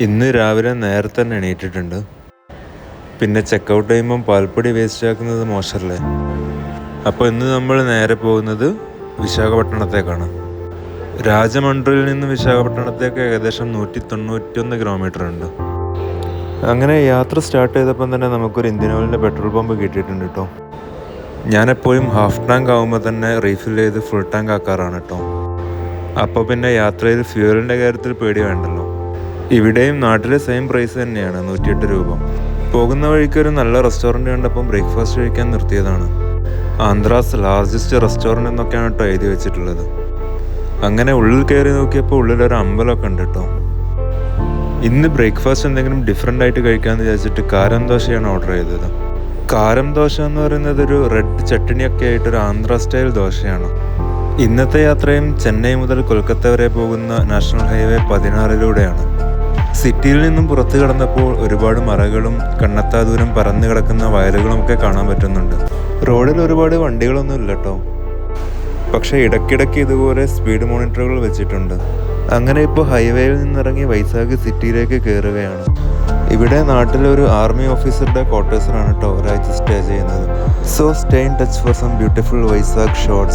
ഇന്ന് രാവിലെ നേരത്തെ തന്നെ എണീറ്റിട്ടുണ്ട്. പിന്നെ ചെക്കൗട്ട് ചെയ്യുമ്പം പാൽപ്പൊടി വേസ്റ്റ് ആക്കുന്നത് മോശമല്ലേ. അപ്പോൾ ഇന്ന് നമ്മൾ നേരെ പോകുന്നത് വിശാഖപട്ടണത്തേക്കാണ്. രാജമണ്ഡ്രിയിൽ നിന്ന് വിശാഖപട്ടണത്തേക്ക് ഏകദേശം 191 കിലോമീറ്റർ ഉണ്ട്. അങ്ങനെ യാത്ര സ്റ്റാർട്ട് ചെയ്തപ്പം തന്നെ നമുക്കൊരു ഇന്ത്യൻ ഓയിലിൻ്റെ പെട്രോൾ പമ്പ് കിട്ടിയിട്ടുണ്ട് കേട്ടോ. ഞാനെപ്പോഴും ഹാഫ് ടാങ്ക് ആകുമ്പോൾ തന്നെ റീഫിൽ ചെയ്ത് ഫുൾ ടാങ്ക് ആക്കാറാണ് കേട്ടോ. അപ്പോൾ പിന്നെ യാത്രയിൽ ഫ്യൂവലിൻ്റെ കാര്യത്തിൽ പേടി വേണ്ടല്ലോ. ഇവിടെയും നാട്ടിലെ സെയിം പ്രൈസ് തന്നെയാണ്, 108 രൂപ. പോകുന്ന വഴിക്ക് ഒരു നല്ല റെസ്റ്റോറൻറ്റ് കണ്ടപ്പം ബ്രേക്ക്ഫാസ്റ്റ് കഴിക്കാൻ നിർത്തിയതാണ്. ആന്ധ്രാസ് ലാർജസ്റ്റ് റെസ്റ്റോറൻറ്റ് എന്നൊക്കെയാണ് കേട്ടോ എഴുതി വെച്ചിട്ടുള്ളത്. അങ്ങനെ ഉള്ളിൽ കയറി നോക്കിയപ്പോൾ ഉള്ളിലൊരു അമ്പലമൊക്കെ ഉണ്ട് കേട്ടോ. ഇന്ന് ബ്രേക്ക്ഫാസ്റ്റ് എന്തെങ്കിലും ഡിഫറെൻ്റ് ആയിട്ട് കഴിക്കാമെന്ന് വിചാരിച്ചിട്ട് കാരം ദോശയാണ് ഓർഡർ ചെയ്തത്. കാരം ദോശ എന്ന് പറയുന്നത് ഒരു റെഡ് ചട്നിയൊക്കെ ആയിട്ടൊരു ആന്ധ്ര സ്റ്റൈൽ ദോശയാണ്. ഇന്നത്തെ യാത്രയും ചെന്നൈ മുതൽ കൊൽക്കത്ത വരെ പോകുന്ന നാഷണൽ ഹൈവേ 16 സിറ്റിയിൽ നിന്നും പുറത്തു കടന്നപ്പോൾ ഒരുപാട് മരങ്ങളും കണ്ണെത്താ ദൂരം പരന്നു കിടക്കുന്ന വയലുകളും ഒക്കെ കാണാൻ പറ്റുന്നുണ്ട്. റോഡിൽ ഒരുപാട് വണ്ടികളൊന്നും ഇല്ല കേട്ടോ, പക്ഷേ ഇടയ്ക്കിടയ്ക്ക് ഇതുപോലെ സ്പീഡ് മോണിറ്ററുകൾ വെച്ചിട്ടുണ്ട്. അങ്ങനെ ഇപ്പോൾ ഹൈവേയിൽ നിന്നിറങ്ങി വൈസാഖ് സിറ്റിയിലേക്ക് കയറുകയാണ്. ഇവിടെ നാട്ടിലൊരു ആർമി ഓഫീസറുടെ ക്വാർട്ടേഴ്സിലാണ് കേട്ടോ ഒരാഴ്ച സ്റ്റേ ചെയ്യുന്നത്. So stay in touch for some beautiful Vizag shots.